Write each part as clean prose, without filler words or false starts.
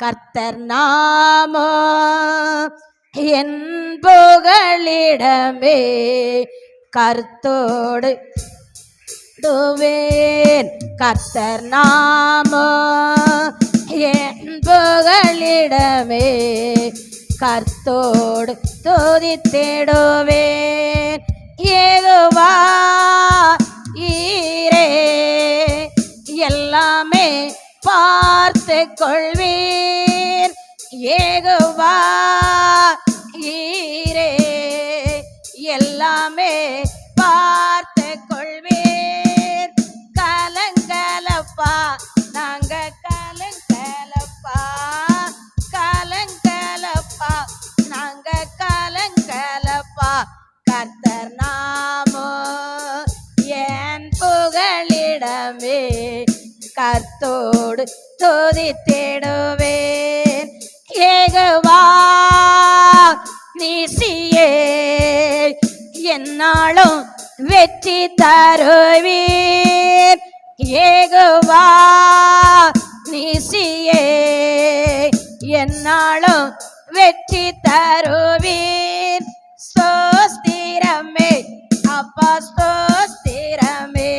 கர்த்தர் நாமோ என் புகழிடமே கர்த்தோடு துவேன். கர்த்தர் நாமோ என் புகழிடமே கர்த்தோடு துதித்திடுவேன். யெகோவா ஈரே எல்லாமே பார்த்து கொள்வீர். யெகோவா ஈரே எல்லாமே பார்த்து கொள்வீர். கலங்கலப்பா நாங்க கலங்கலப்பா, கலங்கலப்பா நாங்க கலங்கலப்பா. கர்த்தர் நாமோ என் புகழிடமே கர்த்தோடு துதித்திடுவேன். யெகோவா நீசியே என்னாலும் வெற்றி தருவீர். யெகோவா நீசியே என்னாலும் வெற்றி தருவீர். ஸ்தோத்திரமே அப்பா ஸ்தோத்திரமே,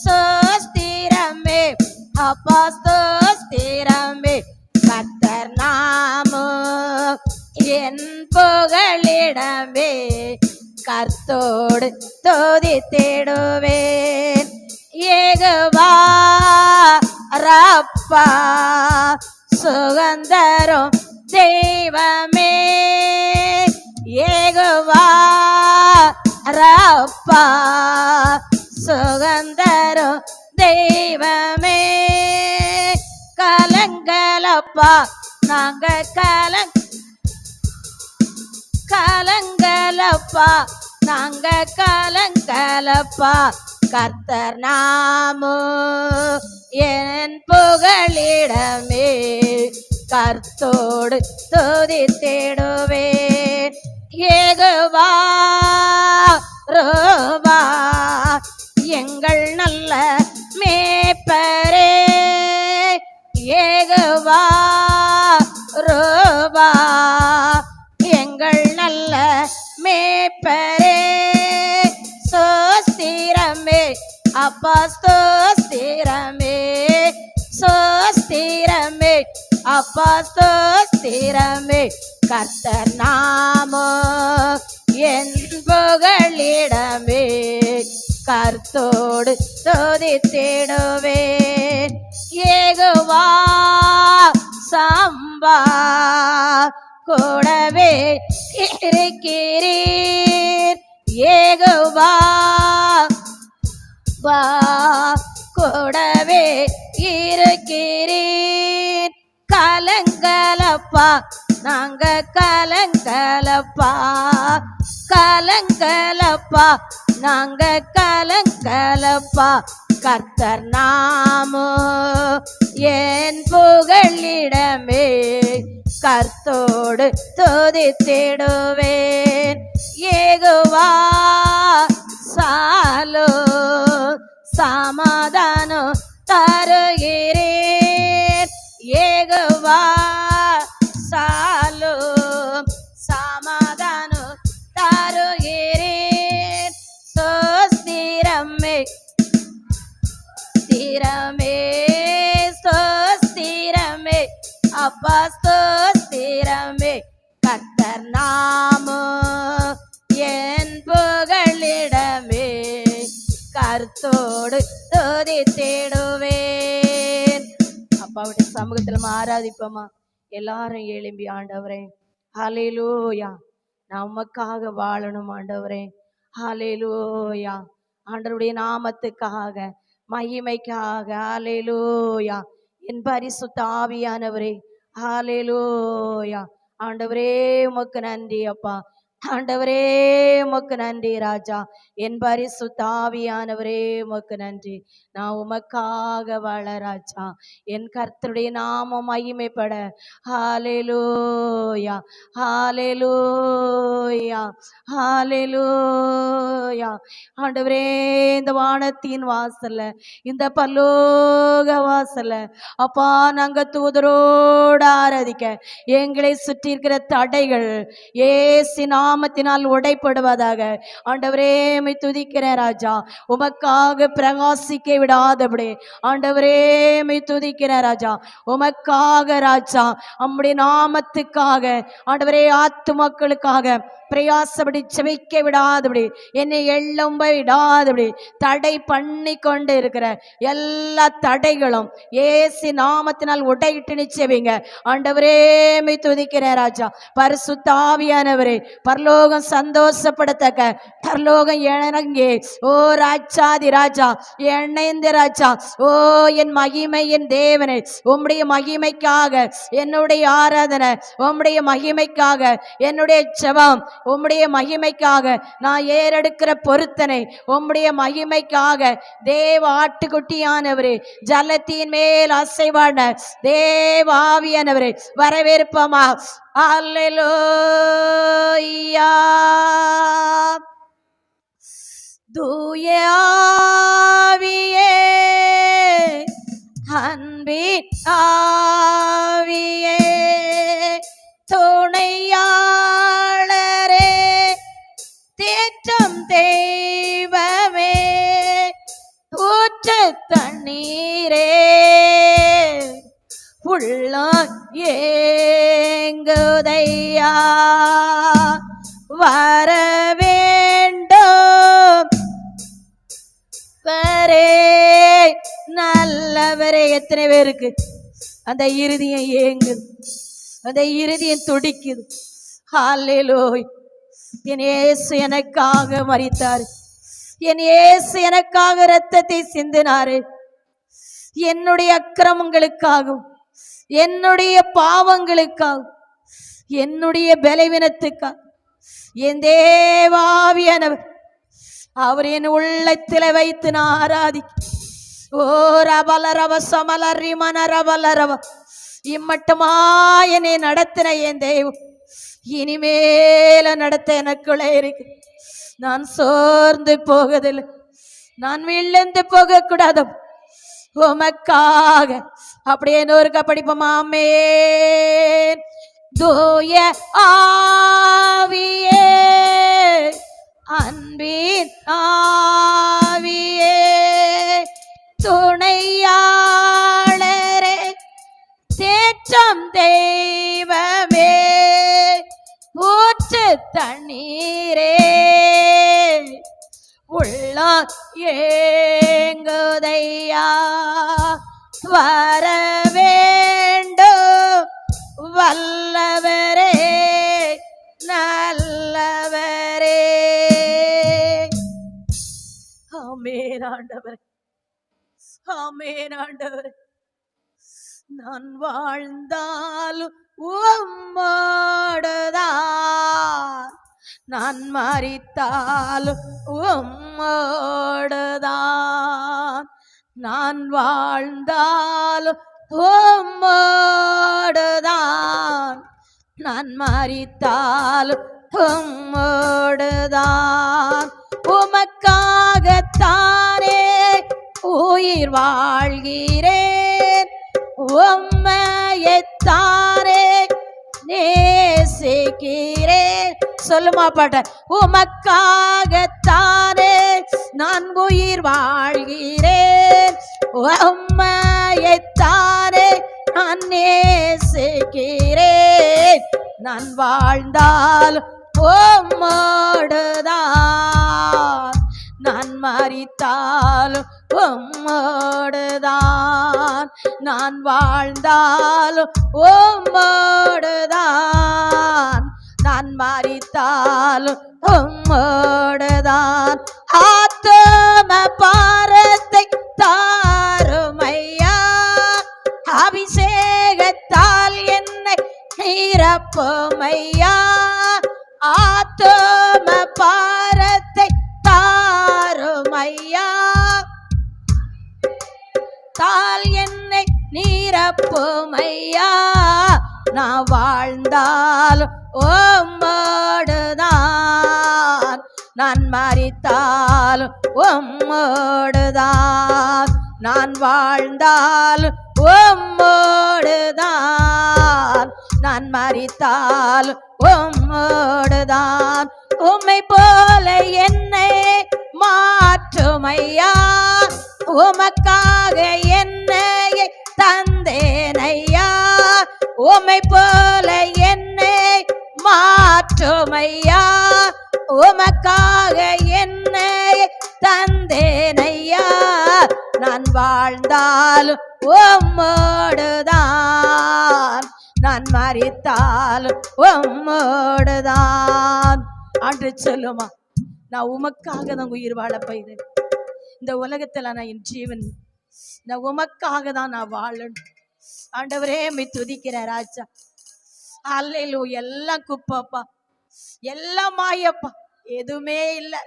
ஸ்தோத்திரமே அப்பா ஸ்தோத்திரமே. கர்த்தர் நாமோ என் புகழிடமே கர்த்தோடு துதித்திடுவேன். யெகோவா ரப்பா சுகந்தரும் தெய்வமே. யெகோவா ரப்பா சுகந்தரும் தெய்வமே. கலங்கலப்பா நாங்க கலங்கலப்பா நாங்க கலங்கலப்பா. கர்த்தர் நாமோ என் புகழிடமே கர்த்தோடு துதித்திடுவேன். யெகோவா ரோவா எங்கள் நல்ல மேய்ப்பரே. யெகோவா ரோவா எங்கள் நல்ல மேய்ப்பரே. ஸ்தோத்திரமே அப்பா ஸ்தோத்திரமே, ஸ்தோத்திரமே அப்பா ஸ்தோத்திரமே. கர்த்தர் நாமோ என் புகழிடமே கர்த்தோடு துதித்திடுவேன். யெகோவா சம்பா கூடவே இருக்கிறீர். யெகோவா கூடவே இருக்கிறீர். கலங்கலப்பா நாங்க கலங்கலப்பா, கலங்கலப்பா நாங்க கலங்கலப்பா. கர்த்தர் நாமோ என் புகழிடமே கர்த்தோடு துதித்திடுவேன். யெகோவா சாலோ சமாதானம் தருகிறீர். யெகோவா சாலோ சமாதானம் தருகிறீர். ஸ்தோத்திரமே ஸ்திரமே, ஸ்தோத்திரமே அப்பா ஸ்தோத்திரமே. கர்த்தர் நாமோ என் புகழிடமே கர்த்தோடு துதித்திடுவேன். அப்பாவுடைய சமூகத்தில் ஆராதிப்போமா? எல்லாரும் எழும்பி ஆண்டவரே ஹல்லேலூயா நமக்காக வாழணும் ஆண்டவரே. ஹல்லேலூயா ஆண்டவருடைய நாமத்துக்காக மகிமைக்காக. ஹல்லேலூயா என் பரிசுத்த ஆவியானவரே. ஹல்லேலூயா ஆண்டவரே உமக்கு நன்றி அப்பா. ஆண்டவரே உமக்கு நன்றி ராஜா. என் பரிசுத்த ஆவியானவரே உமக்கு நன்றி. நான் உமக்காக வாழ ராஜா. என் கர்த்தருடைய நாமம் மகிமைப்பட. ஹalleluya ஹalleluya ஹalleluya. ஆண்டவரே இந்த வானத்தின் வாசல்ல, இந்த பரலோக வாசல்ல அப்பா நாங்க தூதரோடு ஆராதிக்க எங்களை சுற்றி இருக்கிற தடைகள் இயேசு நாமத்தினால் உடைப்படுவதாக. ஆண்டவரே உம்மை துதிக்கிறேன் ராஜா. உமக்காக பிரகாசிக்க விடாதபடி ஆண்டவரே உம்மை துதிக்கிறேன் ராஜா. உமக்காக ராஜா, நம்முடைய நாமத்துக்காக ஆண்டவரே ஆத்துமக்களுக்காக பிரயாசப்படி செவிக்க விடாதபடி, என்னை எள்ளும்ப விடாதபடி தடை பண்ணி கொண்டு இருக்கிற எல்லா தடைகளும் இயேசு நாமத்தினால் உடையிட்டு நிச்சயவீங்க. ஆண்டவரே உம்மை துதிக்கிறேன் ராஜா. பரிசுத்த ஆவியானவரே, பரலோகம் சந்தோஷப்படத்தக்க பரலோகம் இணங்கி ஓ ராஜாதி ராஜா இணைந்து ராஜா, ஓ என் மகிமையின் தேவனே, உம்முடைய மகிமைக்காக என்னுடைய ஆராதனை, உம்முடைய மகிமைக்காக என்னுடைய ஜெபம், உம்முடைய மகிமைக்காக நான் ஏறெடுக்கிற பொருத்தனை, உம்முடைய மகிமைக்காக தேவ ஆட்டுக்குட்டியானவரே, ஜலத்தின் மேல் அசைவான தேவ ஆவியானவரே வரவேற்பமா. அல்லேலூயா. தூய ஆவியே, அன்பின் ஆவியே, துணையாளரே, தேற்றம் தெய்வமே, ஊற்று தண்ணீரே, உள்ளம் ஏங்குதையா வர வேண்டும் வரே நல்லவரே. எத்தனை பேருக்கு அந்த இருதயம் ஏங்குது, அந்த இருதயம் துடிக்குது. ஹல்லேலூயா. என் இயேசு எனக்காக மரித்தார், என் இயேசு எனக்காக இரத்தத்தை சிந்தினாரு. என்னுடைய அக்கிரமங்களுக்காகவும் என்னுடைய பாவங்களுக்காகவும் என்னுடைய பலவீனத்துக்காக என் தேவாவியானவர் அவர் என் உள்ளத்தில் வைத்து நான் ஆராதி. ஓ ரபல ரவ சமல ரிமன ரபல ரவ, இம்மட்டுமா என்னை நடத்தின என் தெய்வம் இனிமேல நடத்த எனக்குள்ளே இருக்கு. நான் சோர்ந்து போகதில்லை, நான் விழுந்து போக கூடாது. உமக்காக அப்படியே நோருக்க படிப்போமாமே. தூய ஆவியே, அன்பின் ஆவியே, துணையாளரே, தேற்றம் தெய்வமே, ஊற்று தண்ணீரே, உள்ளம் ஏங்குதையா வர வேண்டும் வல்லவரே நல்லவரே. ஆமென் ஆண்டவரே, ஆமென் ஆண்டவரே. நான் வாழ்ந்தாலும் உம்மோடுதான், நான் மரித்தாலும் உம்மோடுதான். நான் வாழ்ந்தாலும் உம்மோடுதான், நான் மரித்தாலும் உம்மோடுதான். உமக்காகத்தானே உயிர் வாழ்கிறேன், உம்மையைத்தானே நேசிக்கிறேன். சொல்லுமா பாட்ட. உமக்காகத்தானே நான் உயிர் வாழ்கிறேன், உம்மையைத்தானே நான் நேசிக்கிறேன். நான் வாழ்ந்தால் உம்மோடுதான், நான் மரித்தாலும் உம்மோடுதான். நான் வாழ்ந்தாலும் உம்மோடுதான், நான் மரித்தாலும் உம்மோடுதான். ஆத்தும பாரத்தை தாருமையா, அபிஷேகத்தால் என்னை நிரப்புமையா. ஆத்தும பாரத்தை தாருமையா, தால் என்னை நீரப்புமையா. நான் வாழ்ந்தால் உம்மோடுதான், நான் மரித்தால் உம்மோடுதான். நான் வாழ்ந்தால் உம்மோடுதான், நான் மரித்தால் உம்மோடுதான். உம்மை போல என்னை மாற்றுமையா, உமக்காக என்னை தந்தேனையா. உம்மை போல என்னை மாற்றுமையா, உமக்காக என்னை தந்தேனையா. நான் வாழ்ந்தால் உம்மோடுதான், நான் மரித்தால் உம்மோடுதான். ஆண்டு சொல்லுமா, நான் உமக்காக தான் உயிர் வாழ போயிறேன். இந்த உலகத்துல நான் என் ஜீவன் நான் உமக்காக தான் நான் வாழணும். ஆண்டவரே மை துதிக்கிற ராஜா. அல்லேலூயா. எல்லாம் குப்பப்பா, எல்லாம் மாயப்பா, எதுவுமே இல்லை.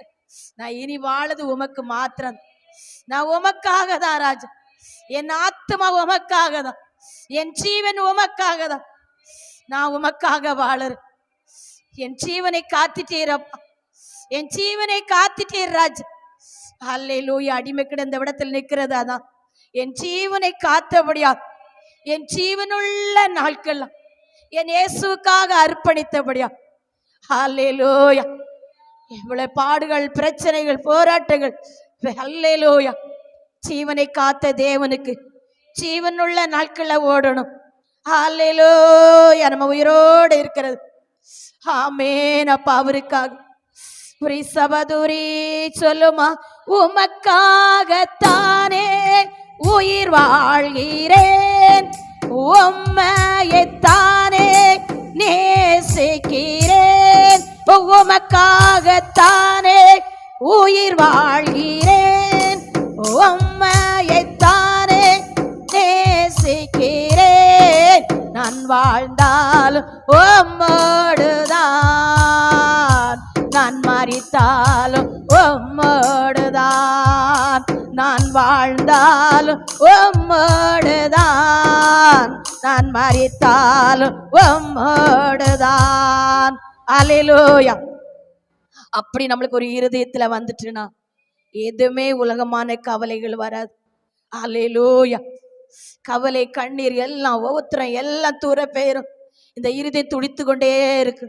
நான் இனி வாழது உமக்கு மாத்திரம். நான் உமக்காக தான் ராஜா. என் ஆத்மா உமக்காக தான், என் ஜீவன் உமக்காக தான். நான் உமக்காக வாழறேன். என் ஜீவனை காத்துட்டீரப்பா, என் ஜீவனை காத்துட்டீர் ராஜா. அல்லேலூயா. அடிமை கிடந்த இடத்தில் நிற்கிறது அதான் என் ஜீவனை காத்தபடியா, என் ஜீவனுள்ள நாட்கள் என் இயேசுக்காக அர்ப்பணித்தபடியா. அல்லேலூயா. இவ்வளவு பாடுகள், பிரச்சனைகள், போராட்டங்கள், அல்லேலூயா. ஜீவனை காத்த தேவனுக்கு ஜீவனுள்ள நாட்கள்ல ஓடணும். அல்லேலூயா. நம்ம உயிரோடு இருக்கிறது. ஆமென் அப்பா. அவருக்காக சபதுரி சொல்லுமா, உமக்காகத்தானே உயிர் வாழ்கிறேன், உம்மையைத்தானே நேசிக்கிறேன். உமக்காகத்தானே உயிர் வாழ்கிறேன், உம்மையைத்தானே நேசிக்கிறேன். நான் வாழ்ந்தால் உம்மோடுதான், நான் மரித்தாலும் உம்மோடுதான். நான் வாழ்ந்தாலும் உம்மோடுதான், நான் மரித்தாலும் உம்மோடுதான். அல்லேலூயா. அப்படி நம்மளுக்கு ஒரு இருதயத்துல வந்துட்டுனா எதுவுமே உலகமான கவலைகள் வராது. அல்லேலூயா. கவலை, கண்ணீர் எல்லாம் ஒவ்வொருத்தரும் எல்லாம் தூர போயிரும். இந்த இருதயம் துடித்து கொண்டே இருக்கு.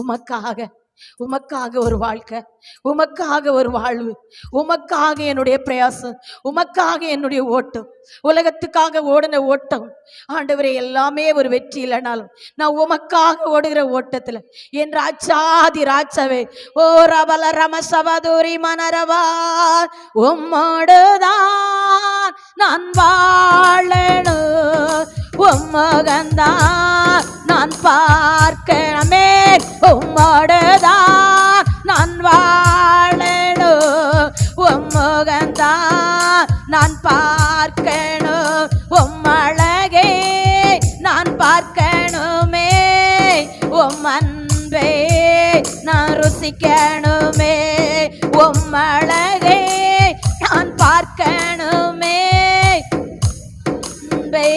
உமக்காக, உமக்காக ஒரு வாழ்க்கை, உமக்காக ஒரு வாழ்வு, உமக்காக என்னுடைய பிரயாசம், உமக்காக என்னுடைய ஓட்டம். உலகத்துக்காக ஓடின ஓட்டம் ஆண்டவரே எல்லாமே ஒரு வெற்றி இல்லைனாலும் நான் உமக்காக ஓடுகிற ஓட்டத்துல என் ராஜாதி ராஜாவே, ஓ ரபல ரம சபதுரி மனரவா, உம்மோடுதான் நான் வாழணும், உம்மகந்தான் நான் பார்க்கணுமே, உம்மோடுதான் நான் வாழணும், உம்மகந்தான் நான் பார்க்கணும், உம்மழகே நான் பார்க்கணுமே, உம் அன்பே நான் ருசிக்கணுமே, உம்மழகே நான் பார்க்கணுமே, அன்பே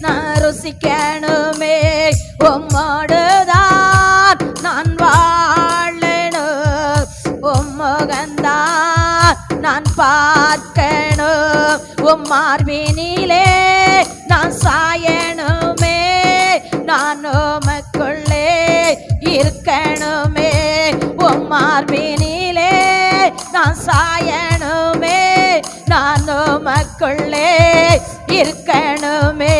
நான் ருசிக்கணுமே, உம்மோடுதான் நான் வாழணும், உம்மகந்தான் நான் பார்க்கணும், உம் மார்பினிலே நான் சாயணுமே, நான் உமக்குள்ளே இருக்கணுமே, உம் மார்பினிலே நான் சாயணுமே, நான் உமக்குள்ளே இருக்கணுமே,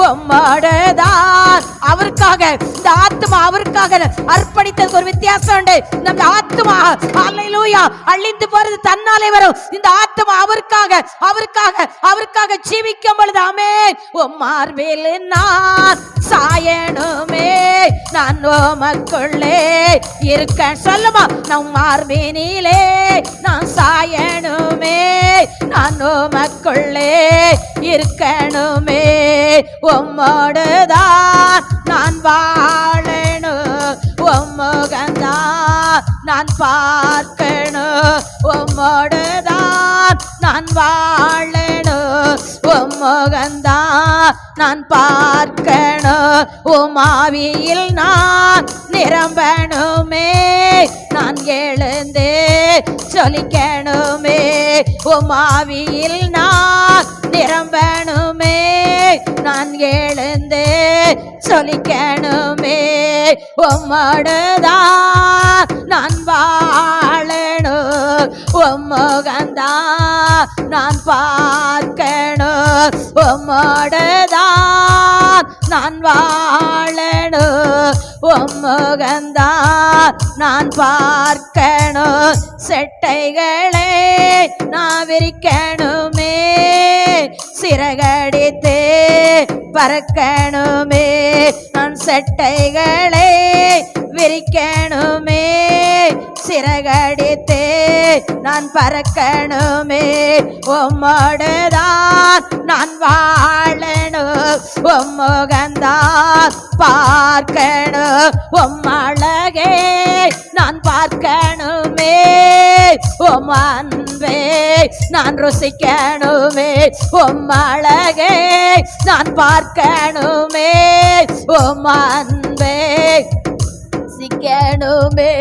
உம்மோடுதான். அவருக்காக இந்த ஆத்மா அவருக்காக அர்ப்பணித்ததுக்கு ஒரு வித்தியாசம் உண்டு. நம்ம ஆத்மா அல்லேலூயா அழிந்து போறது தன்னாலே வரும். இந்த ஆத்மா அவருக்காக அவருக்காக அவருக்காக ஜீவிக்கும் பொழுது ஆமென். உம் மார்பில் நான் சாயணுமே, நான் உமக்குள்ளே இருக்க சொல்லுமா, நம் மார்பினிலே நான் சாயணுமே, நான் உமக்குள்ளே இருக்கணுமே, உம்மோடுதான் நான் வாழணும், உம்மகந்தான் நான் பார்க்கணும், உம்மோடுதான் நான் வாழணும், உம்முகந்தான் நான் பார்க்கணும், உமாவியில் நான் நிரம்பணுமே, நான் எழுந்து சொல்லிக்கணுமே, உமாவியில் நான் நிரம்பணுமே, நான் எழுந்து சொல்லிக்கணுமே, உம்மோடுதான் நான் வாழணும், உம்முகந்தான் நான் பார்க்கணும், உம்மோடுதான் நான் வாழணும், உம்முகந்தான் நான் பார்க்கணும், செட்டைகளை நான் விரிக்கணுமே, சிறகடித்து பறக்கணுமே, நான் செட்டைகளை விரிக்கணுமே, சிறகடித்து நான் பறக்கணுமே, உம்மோடுதான் நான் வாழணும், உம்முகந்தான் பார்க்கணும், உம்மழகே நான் பார்க்கணுமே, உம் அன்பே நான் ருசிக்கணுமே, உம்மழகே நான் பார்க்கணுமே, உம் அன்பே சிக்கணுமே,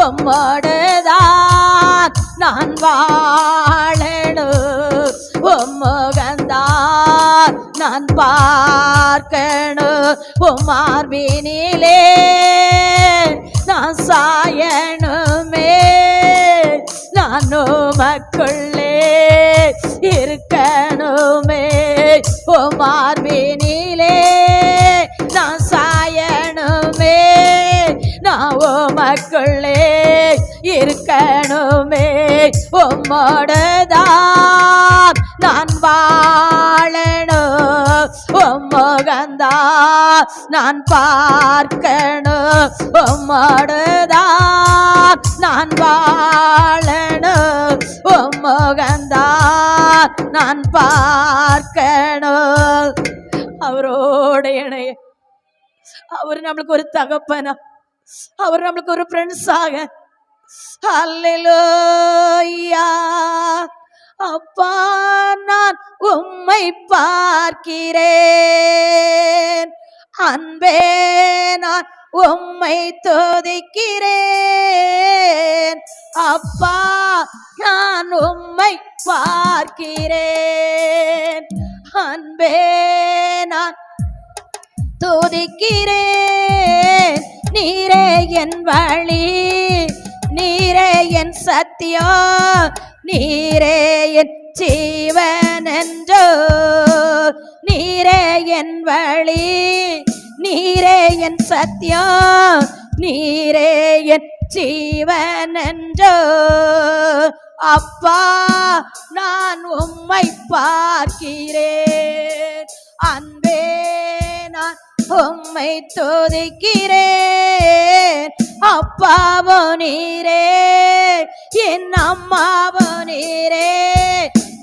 உம்மோடுதான் நான் வாழணும், உம்முகந்தான் நான் பார்க்கணும், உமார்பினிலே நான் சாயணுமே, நான் உமக்குள்ளே இருக்கணுமே, உமார்பினிலே நான் சாயணுமே, நான் உமக்குள்ளே இருக்கணுமே, உம்மோடுதான் நான் வாழணும், உம்முகந்தான் நான் பார்க்கணும், உம்மோடுதான் நான் வாழணும், உம்முகந்தான் நான் பார்க்கணும். அவரோட இணைய அவர் நம்மளுக்கு ஒரு தகப்பனா, அவர் நம்மளுக்கு ஒரு ஃப்ரெண்ட்ஸாக. அல்லேலூயா. அப்பா நான் உம்மை பார்க்கிறேன், அன்பே நான் உம்மை துதிக்கிறேன், அப்பா நான் உம்மை பார்க்கிறேன், அன்பே நான் துதிக்கிறேன், நீரே என் வழி, நீரே என் சத்தியம், நீரே என் ஜீவன் என்றோ, நீரே என் வழி, நீரே என் சத்தியம், நீரே என் ஜீவன் என்றோ, அப்பா நான் உம்மை பார்க்கிறேன், அன்பே நான் உம்மை துதிக்கிறேன், அப்பாவோ நீரே என் அம்மாவோ நீரே,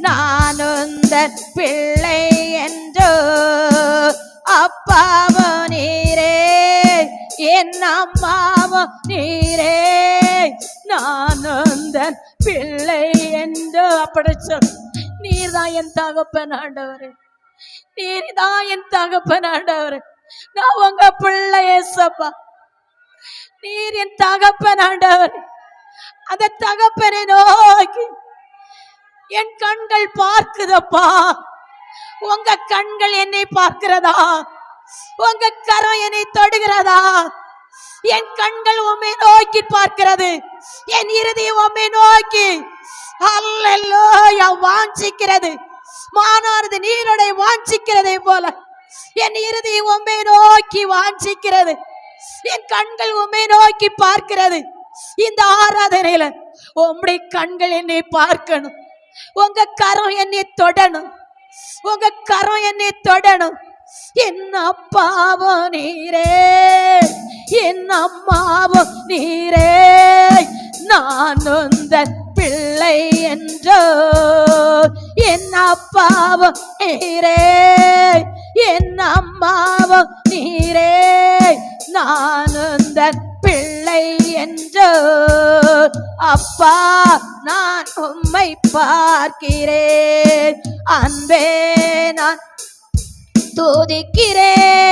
நான் உந்தன் பிள்ளை என்றோ, அப்பாவோ நீரே என் அம்மாவோ நீரே, நான் உந்தன் பிள்ளை என்றோ. அப்படி சொல். நீர்தான் என் தகப்பன் ஆண்டவரே, நீர்தான் என் தகப்பன் ஆண்டவரே, நான் உங்க பிள்ளை ஏசப்பா, நீர் என் தகப்பன் ஆண்டவரே. அந்த தகப்பனை நோக்கி என் கண்கள் பார்க்குதப்பா, உங்க கண்கள் என்னை பார்க்கிறதா, உங்க கரம் என்னை தொடுகிறதா, என் கண்கள் உம்மை நோக்கி பார்க்கிறது, என் இருதயம் உம்மை நோக்கி அல்லேலூயா வாஞ்சிக்கிறது, மானானது நீரோடை வாஞ்சிக்கிறதை போல என் இருதயம் உம்மை நோக்கி வாஞ்சிக்கிறது, என் கண்கள் உம்மை நோக்கி பார்க்கிறது. இந்த ஆராதனையில உம்முடைய கண்கள் என்னை பார்க்கணும், உங்க கரம் என்னை தொடணும், உங்க கரம் என்னை தொடணும். என் அப்பாவோ நீரே, என் அம்மாவோ நீரே, நான் உந்தன் பிள்ளை என்றோ, என் அப்பாவோ நீரே, என் அம்மாவோ நீரே, நான் உந்தன் பிள்ளை இல்லை என்றோ அப்பா நான் உம்மை பார்க்கிறேன். அன்பே நான் துதிக்கிறேன்.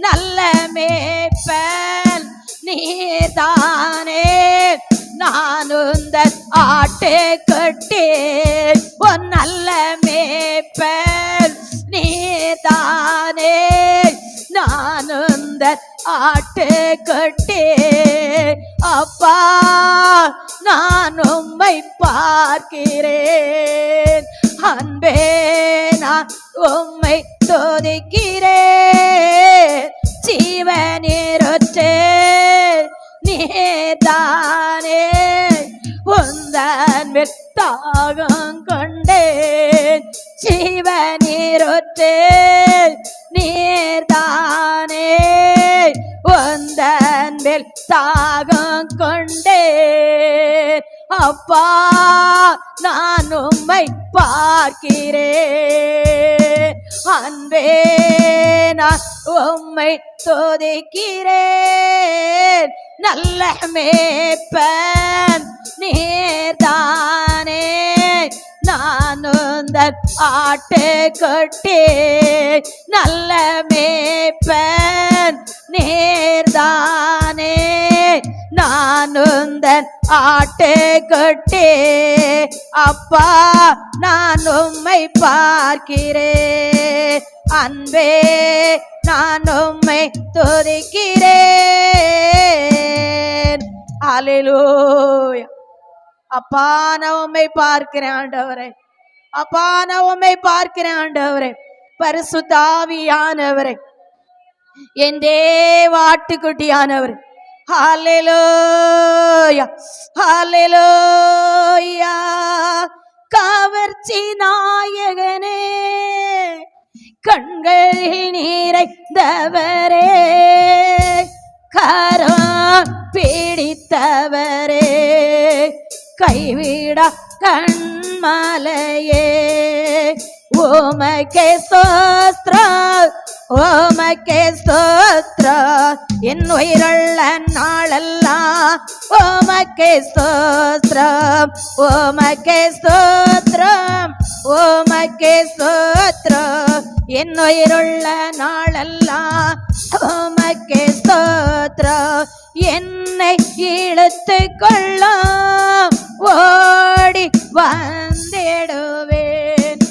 நல்ல மேய்ப்பன் நீர்தானே. நான் உந்தன் ஆட்டுக்குட்டி. உன் நல்ல மேய்ப்பன் நீர்தானே. நான் உந்தன் ஆட்டுக்குட்டி. அப்பா நான் உம்மை பார்க்கிறேன். அன்பே நான் உம்மை துதிக்கிறேன். ஜீவநீரூற்றே நீர்தானே. உந்தன் மேல் தாகம் கொண்டேன். ஜீவநீரூற்றே நீர்தானே. உந்தன் மேல் தாகம் கொண்டேன். அப்பா நான் உம்மை பார்க்கிறேன். அன்பே நான் உம்மை துதிக்கிறேன். நல்ல மேய்ப்பன் நீர்தானே. நான் உந்தன் ஆட்டுக்குட்டி. நல்ல மேய்ப்பன் நீர்தானே. நான் உந்தன் ஆட்டுக்குட்டி. அப்பா நான் உம்மை பார்க்கிறேன். அன்பே நான் உம்மை துதிக்கிறேன். அல்லேலூயா. அப்பா நான் உம்மை பார்க்கிறேன் ஆண்டவரே. அப்பா நான் உம்மை பார்க்கிறேன் ஆண்டவரே. பரிசுத்த ஆவியானவரே, என் தேவ ஆட்டுக்குட்டியானவரே. ஹல்லேலூயா ஹல்லேலூயா. கவர்ச்சி நாயகனே, கண்களில் நிறைந்தவரே, கரம் பிடித்தவரே, கைவிட கண்மலையே, உமக்கே ஸ்தோத்திரம், உமக்கே ஸ்தோத்திரம். என் உயிருள்ள நாளெல்லாம் உமக்கே ஸ்தோத்திரம், உமக்கே ஸ்தோத்திரம், உமக்கே ஸ்தோத்திரம். என் உயிருள்ள நாளெல்லாம் உமக்கே ஸ்தோத்திரம். என்னை இழுத்து கொள்ளும் ஓடி வந்திடுவேன்.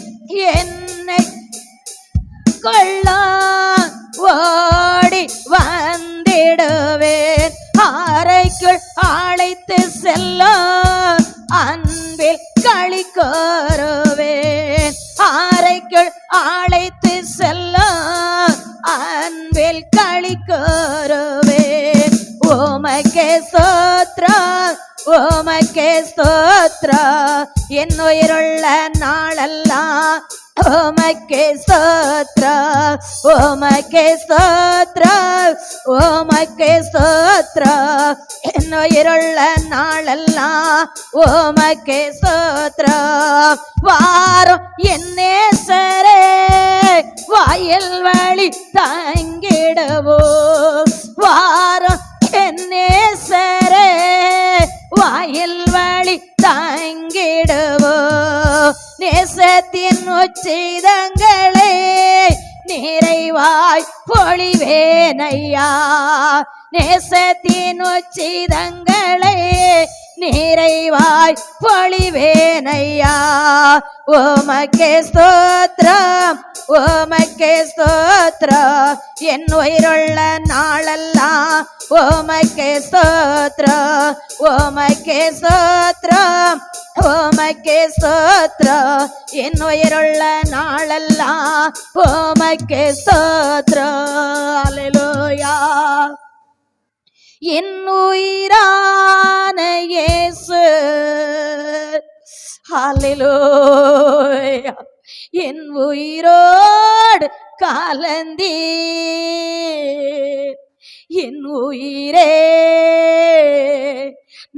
என்னை கொள்ளான் ஓடி வந்திடுவேன். அறைக்குள் அழைத்து செல்லும் அன்பில் களி கோருவேன். அறைக்குள் அழைத்து செல்லும் அன்பில் களி கோருவேன். உமக்கே ஸ்தோத்திரம், உமக்கே ஸ்தோத்திரம். என் உயிருள்ள நாளெல்லாம் உமக்கே ஸ்தோத்திரம், உமக்கே ஸ்தோத்திரம், உமக்கே ஸ்தோத்திரம். என் உயிருள்ள நாளெல்லாம் உமக்கே ஸ்தோத்திரம். வாரும் என் நேசரே, வாயில் வழி தங்கிடுவோம். வாரும் என் நேசரே, வாயில் வழி தங்கிடுவோம். நேசத்தின் உச்சிதங்களே நிறைவாய் பொழிவேனையா. நேசத்தின் உச்சிதங்களே நிறைவாய் பொழிவேனையா. உமக்கே ஸ்தோத்திரம், உமக்கே ஸ்தோத்திரம். என் உயிருள்ள நாளெல்லாம் உமக்கே ஸ்தோத்திரம், உமக்கே ஸ்தோத்திரம், உமக்கே ஸ்தோத்திரம். என் உயிருள்ள நாளெல்லாம் உமக்கே ஸ்தோத்திரம். அல்லேலூயா. என் உயிரான இயேசு, ஹல்லேலூயா. என் உயிரோடு கலந்தீர். என் உயிரே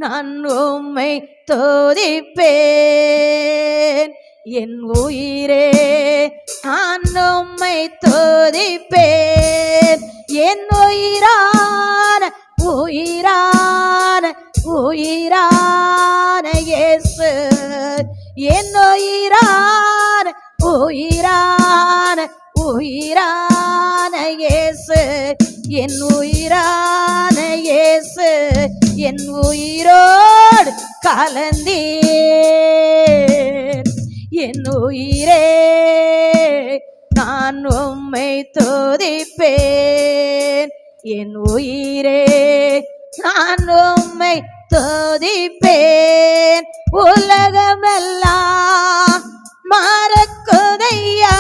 நான் உம்மை துதிப்பேன். என் உயிரே நான் உம்மை துதிப்பேன். என் உயிரான உயிரான உயிரான உயிரான இயேசு, என் உயிரான இயேசு, என் உயிரோடு கலந்தீர். என் உயிரே நான் உம்மை துதிப்பேன். என் உயிரே நான் உம்மை துதிப்பேன். உலகமெல்லாம் மறக்குதையா,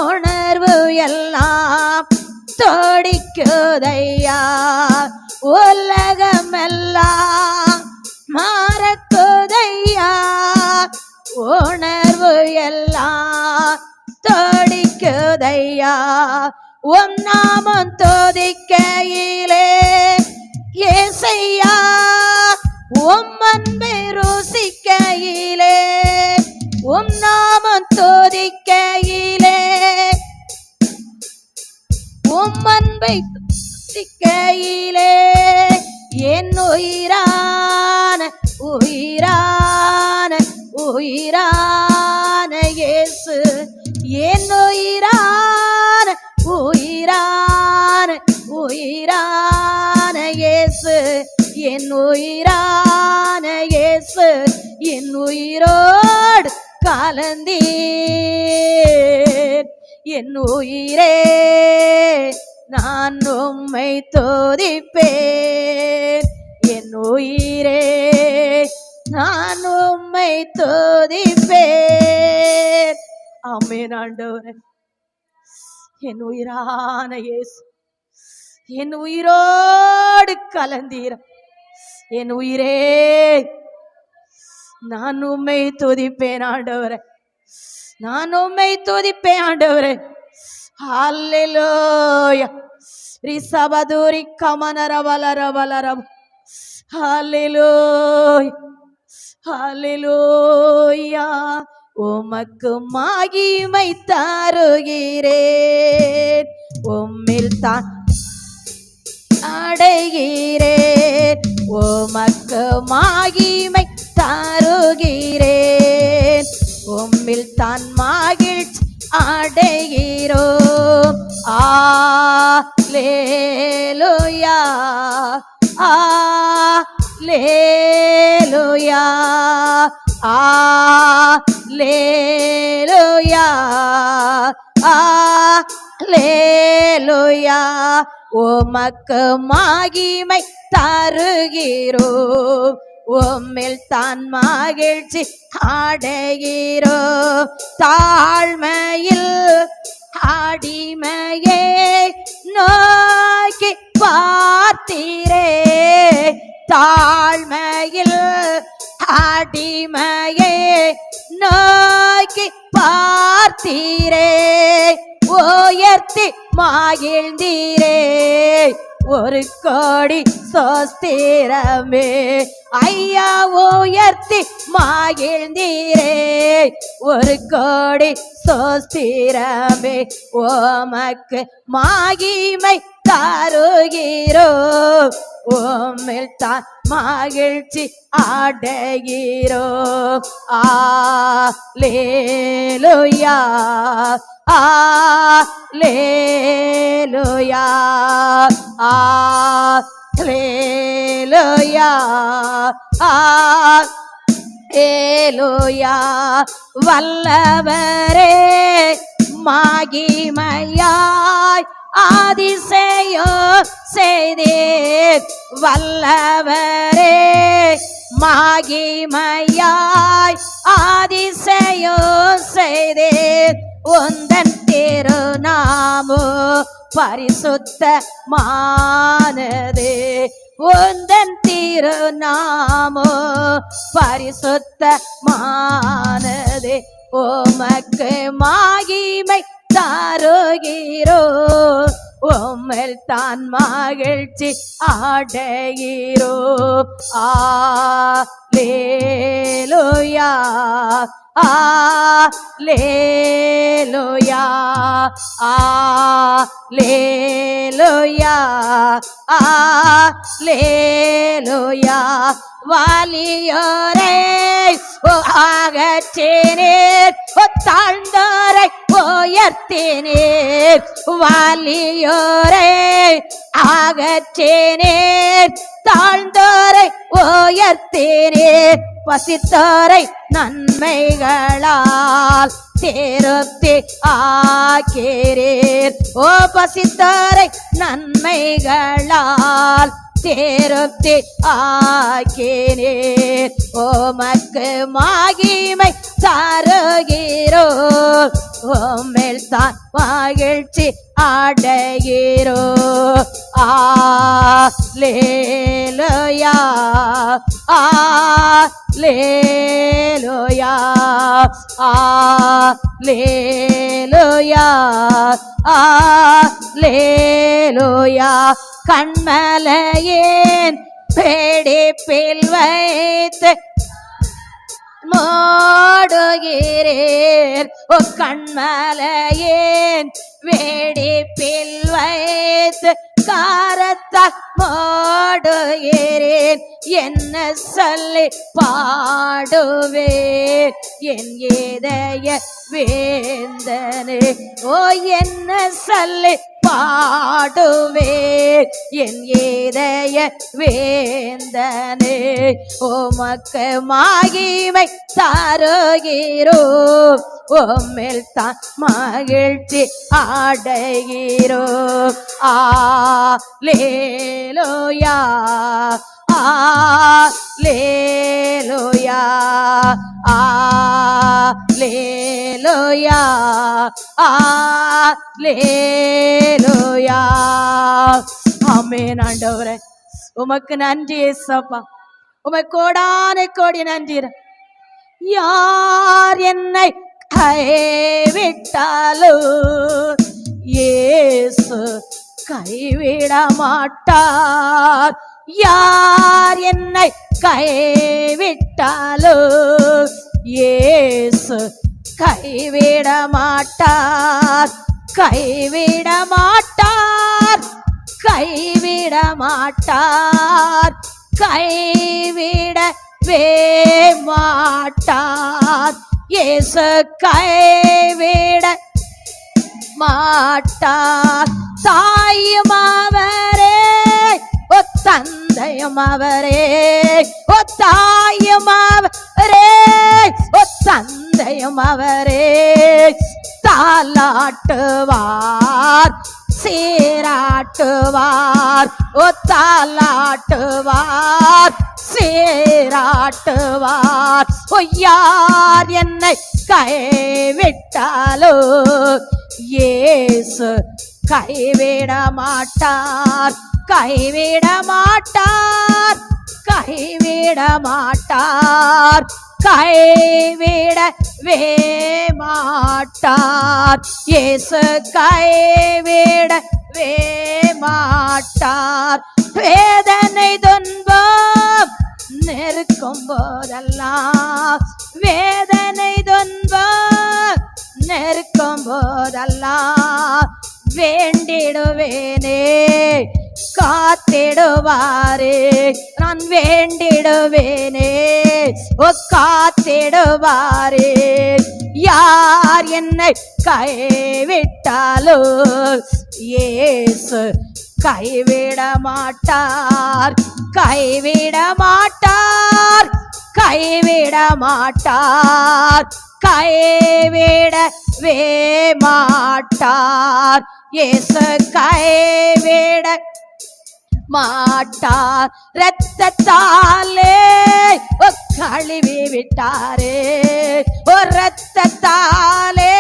உணர்வு எல்லாம் தோடிக்குதையா. உலகமெல்லாம் மறக்குதையா, உணர்வு எல்லாம் தோடிக்குதையா. உம் நாமம் துதிக்கையிலே ஏசையா, உம் அன்பை ருசிக்கையிலே, உம் நாமம் துதிக்கையிலே, உம் அன்பை ருசிக்கையிலே, என் உயிரான உயிரான உயிரான இயேசு, என் உயிரான உயிரான உயிரான இயேசு, என் உயிரான இயேசு, என் உயிரோடு கலந்தீர். என் உயிரே நான் உம்மை துதிப்பேன். என் உயிரே நான் உம்மை துதிப்பேன். ஆமென் ஆண்டவரே. என் உயிரான இயேசு, என் உயிரோடு கலந்தீர். என் உயிரே நான் உம்மை துதிப்பேன் ஆண்டவரே, நான் உம்மை துதிப்பேன் ஆண்டவரே. ஹல்லேலூயா. ரிசபதுரி கமனரவலரவலரம். ஹல்லேலூயா ஹல்லேலூயா. உமக்கு மகிமை தருகிறேன், உம்மில் தான் அடைகிறேன். உமக்கு மகிமை தருகிறேன், உம்மில் தான் மகிழ்ச்சி அடைகிறோம். அல்லேலூயா அல்லேலூயா அல்லேலூயா அல்லேலூயா. உமக்கு மகிமை தருகிறோம், உம்மில் தான் மகிழ்ச்சி அடைகிறோம். தாழ்மையில் அடிமையே நோக்கி பார்த்தீரே, தாழ்மையில் அடிமையே நோக்கி பார்த்தீரே, உயர்த்தி மகிழ்ந்தீரே. ஒரு கோடி சோஸ்திரமே ஐயா, உயர்த்தி மகிழ்ந்தீரே. ஒரு கோடி சோஸ்திரமே உமக்கு மகிமை தருகிறோம், உம்மில் தான் மகிழ்ச்சி அடைகிறோம். அல்லேலூயா அல்லேலூயா அல்லேலூயா அல்லேலூயா. வல்லவரே மகிமையாய் அதிசயம் செய்தீர். வல்லவரே மகிமையாய் அதிசயம் செய்தீர். உந்தன் திருநாமோ பரிசுத்தமானது, உந்தன் திருநாமோ பரிசுத்தமானது. உமக்கு மகிமை தருகிறோம், உம்மில் தான் மகிழ்ச்சி அடைகிறோம். அல்லேலூயா அல்லேலூயா அல்லேலூயா அல்லேலூயா. வாலியோரை அகற்றினீர், தாழ்ந்தோரை உயர்த்தினீர். வாலியோரை அகற்றினீர், தாழ்ந்தோரை உயர்த்தினீர். பசித்தோரை நன்மைகளால் திருப்தி ஆக்கிறீர். ஓ பசித்தோரை நன்மைகளால் திருப்தி ஆக்கிறீர். உமக்கு மகிமை தருகிறோ, உம்மில் தான் மகிழ்ச்சி அடைகிறோ. அல்லேலூயா அல்லேலூயா அல்லேலூயா அல்லேலூயா. கண்மலையின் பிடிப்பில் வைத்து மூடுகிறீர். ஓ கண்மலையின் வெடிப்பில் வைத்து காரத்தால் மூடுகிறேன். என்ன சொல்லி பாடுவேன் என் இதய வேந்தனே. ஓ என்ன சொல்லி பாடுவேன் என் இதய வேந்தனே. உமக்கு மகிமை தருகிறோம், உம்மில் தான் மகிழ்ச்சி அடைகிறோம். அல்லேலூயா அல்லேலூயா அல்லேலூயா அல்லேலூயா. ஆமென். ஆண்டவரே உமக்கு நன்றி இயேசப்பா, உமக்கு கோடான கோடி நன்றி. யார் என்னை கைவிட்டாலும் இயேசு கைவிட மாட்டார். யார் என்னை கைவிட்டாலும் இயேசு கைவிட மாட்டார். கைவிட மாட்டார், கைவிட மாட்டார், கைவிடவே மாட்டார். இயேசு கைவிட மாட்டார். தாயும் அவரே, ஓ தந்தையும் அவரே, ஓ தாயும் அவரே, ஓ தந்தையும் அவரே. தாலாட்டுவார் சீராட்டுவார், ஓ தாலாட்டுவார் சீராட்டுவார். ஓ யார் என்னை கைவிட்டாலோ இயேசு கைவிட மாட்டார். கைவிட மாட்டார், கைவிட மாட்டார், கைவிடவே மாட்டார். இயேசு கைவிடவே மாட்டார். வேதனை துன்பம் நெருக்கும் போதெல்லாம், வேதனை துன்பம் நெருக்கும் போதெல்லாம் வேண்டிடுவேனே காத்திடுவாரே. நான் வேண்டிடுவேனே ஓ காத்திடுவாரே. யார் என்னை கைவிட்டாலோ இயேசு கைவிட மாட்டார். கைவிட மாட்டார், கைவிட மாட்டார், கைவிடவே மாட்டார். இயேசு கைவிட மாட்டார். இரத்தத்தாலே கழுவி விட்டாரே, ஓ இரத்தத்தாலே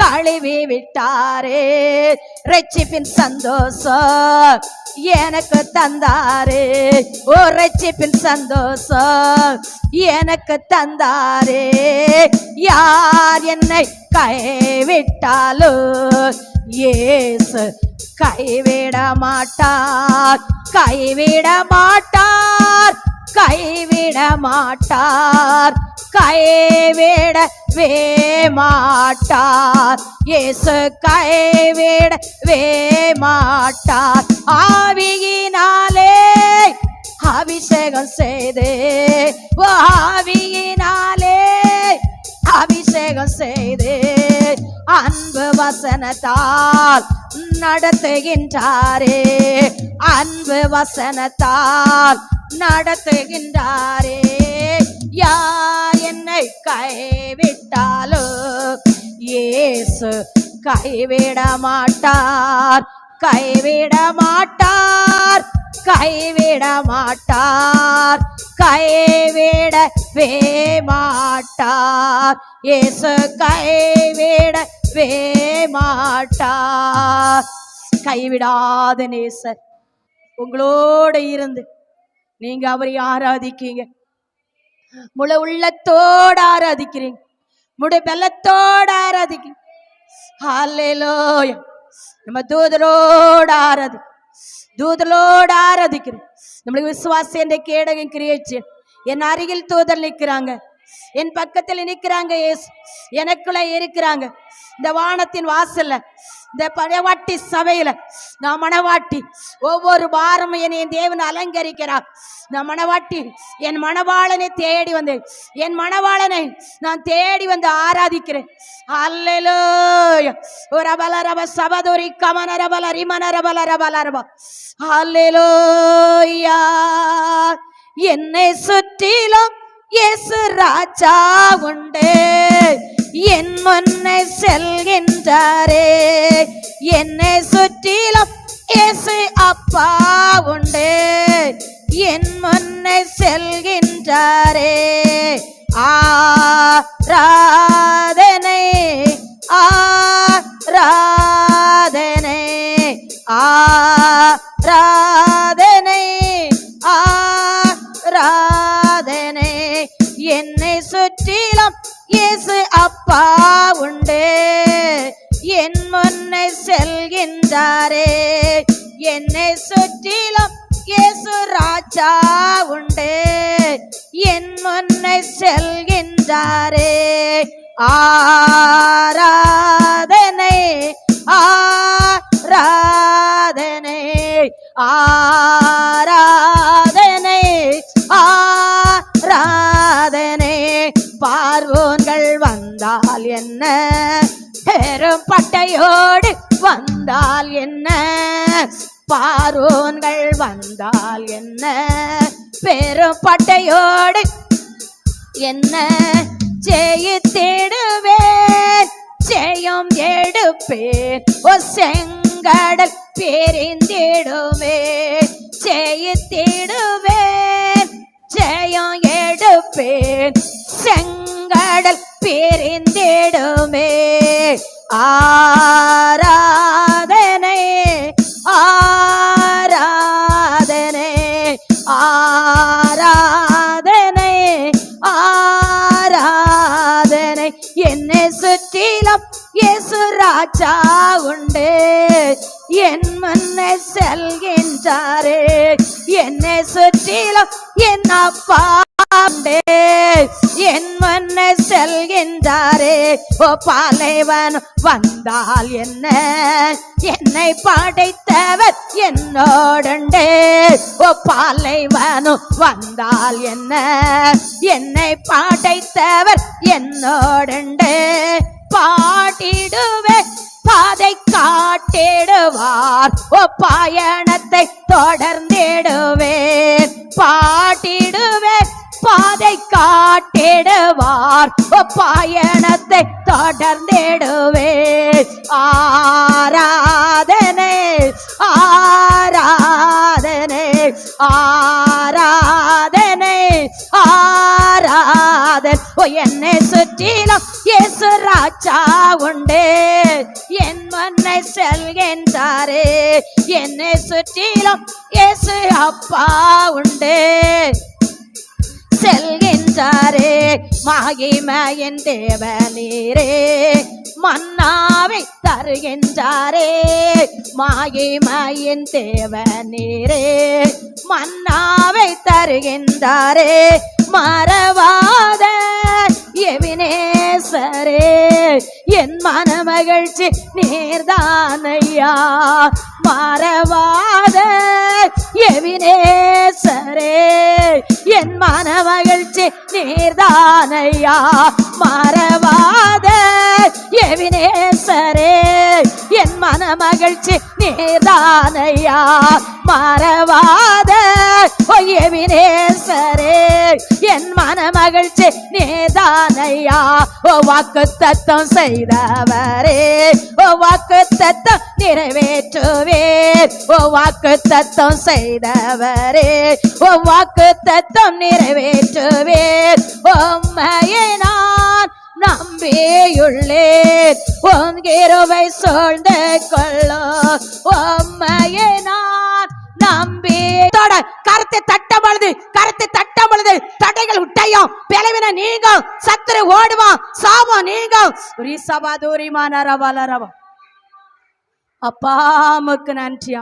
கழுவி விட்டாரே. ரட்சிப்பின் சந்தோஷம் எனக்கு தந்தாரே, ஓ ரட்சிப்பின் சந்தோஷம் எனக்கு தந்தாரே. யார் என்னை கைவிட்டாலோ இயேசு கைவிட மாட்டார். கைவிட மாட்டார், கைவிட மாட்டார், கைவிடவே மாட்டார். இயேசு கைவிடவே மாட்டார். ஆவியினாலே அபிஷேகம் செய்து ஆவியினாலே அபிஷேகம் செய்து அன்பு வசனத்தால் நடத்துகின்றாரே, அன்பு வசனத்தால் நடத்துகின்றாரே. யார் என்னை கைவிட்டாலோ இயேசு கைவிட மாட்டார், கைவிட மாட்டார், கைவிட மாட்டார், கைவிடவே மாட்டார். இயேசு கைவிடவே மாட்டார். கைவிடாத நேசர் உங்களோட இருந்து நீங்க அவரை ஆராதிக்கீங்க, முழு உள்ளத்தோடு ஆராதிக்கிறீங்க, முழு பலத்தோடு ஆராதிக்கிறீங்க. ஹல்லேலூயா. நம்ம தூதரோடு ஆராதிக்கிறோம். நம்மளுக்கு விசுவாசம் என்ற கேடகம் கிரியேச்சு. என் அருகில் தூதர் நிற்கிறாங்க, என் பக்கத்தில் நிற்கிறாங்க, எனக்குள்ள இருக்கிறாங்க. இந்த வானத்தின் வாசல்ல, இந்த மணவாட்டி சபையில நான் மணவாட்டி ஒவ்வொரு வாரமும் என்னை என் தேவன் அலங்கரிக்கிறார். நான் மணவாட்டி என் மணவாளனை தேடி வந்தேன், என் மணவாளனை நான் தேடி வந்து ஆராதிக்கிறேன். அல்லேலூயா. ரபலரப சபதுரி கமனரபல ரிமனரபலரபலரப. அல்லேலூயா. என்னை சுற்றிலும் இயேசு ராஜா உண்டு, என் முன்னே செல்கின்றாரே. என்னை சுற்றிலும் இயேசு அப்பா உண்டு, என் முன்னே செல்கின்றாரே. ஆராதனை ஆராதனை ஆராதனை ஆராதனை. என்னை சுற்றிலும் இயேசு அப்பா உண்டு, என் முன்னே செல்கின்றாரே. என்னை சுற்றிலும் இயேசு ராஜா உண்டு, என் முன்னே செல்கின்றாரே. ஆராதனை ஆராதனை ஆராதனை ஆராதனை. பார்வோன்கள் வந்தால் என்ன, பெரும் பட்டையோடு வந்தால் என்ன, பார்வோன்கள் வந்தால் என்ன, பெரும் பட்டையோடு என்ன, ஜெயித்திடுவேன், ஜெயம் எடுப்பேன், ஓ செங்கடல் பிரிந்திடுமே. ஜெயித்திடுவேன், ஜெயம் எடுப்பேன், செங்கடல் பிரிந்திடுமே. ஆராதனை ஆராதனை ஆராதனை ஆராதனை. என்னை சுற்றிலும் இயேசு ராஜா உண்டு, என் முன்னே செல்கின்றாரே. என்னை சுற்றிலும் என் அப்பா உண்டு, என் முன்னே செல்கின்றாரே. ஓ பாலைவன் வந்தால் என்ன, என்னை படைத்தவர் என்னோடுண்டே. ஓ பாலைவனும் வந்தால் என்ன, என்னை படைத்தவர் என்னோடுண்டே. பாடிடுவே பாதை காட்டிடுவார், ஓ பயணத்தை தொடர்ந்திடுவேன். பாடிடுவேன் பாதை காட்டிடுவார், ஓ பயணத்தை தொடர்ந்திடுவேன். ஆராதனை ஆராதனை ஆராதனை ஆராதனை. ஓ என்னை சுற்றிலும் இயேசு ராஜா உண்டு, என் முன்னே செல்கின்றாரே. என்னை சுற்றிலும் இயேசு அப்பா உண்டு, செல்கின்றாரே. மகிமையின் தேவனீரே, மன்னாவை தருகின்றாரே. மகிமையின் தேவனீரே, மன்னாவை தருகின்றாரே. மறவாத எபினேசரே, என் மனமகிழ்ச்சி நீர்தானையா. மறவாத எபினேசரே என் மனமகிழ்ச்சி நீர்தானையா மறவாத எபினேசரே என் மனமகிழ்ச்சி நீர்தானையா மறவாத எபினேசரே என் மனமகிழ்ச்சி நீர்தானையா வாக்குத்தத்தம் செய்தவரே வாக்குத்தத்தம் நிறைவேற்றுவேன் வாக்குத்தத்தம் செய்தவரே வாக்குத்தத்தம் நிறைவேற்றுவேன் உம்மையை நான் நம்பியுள்ளேன் உன் கிருபை சூழ்ந்து கொள்ளும் உம்மையை நான் நம்பி கருத்தை தட்டும் பொழுது தடைகள் உட்டையும் பிளவின நீங்கும் சத்துரு ஓடுவான் சாபம் நீங்கும் அப்பா உமக்கு நன்றியா.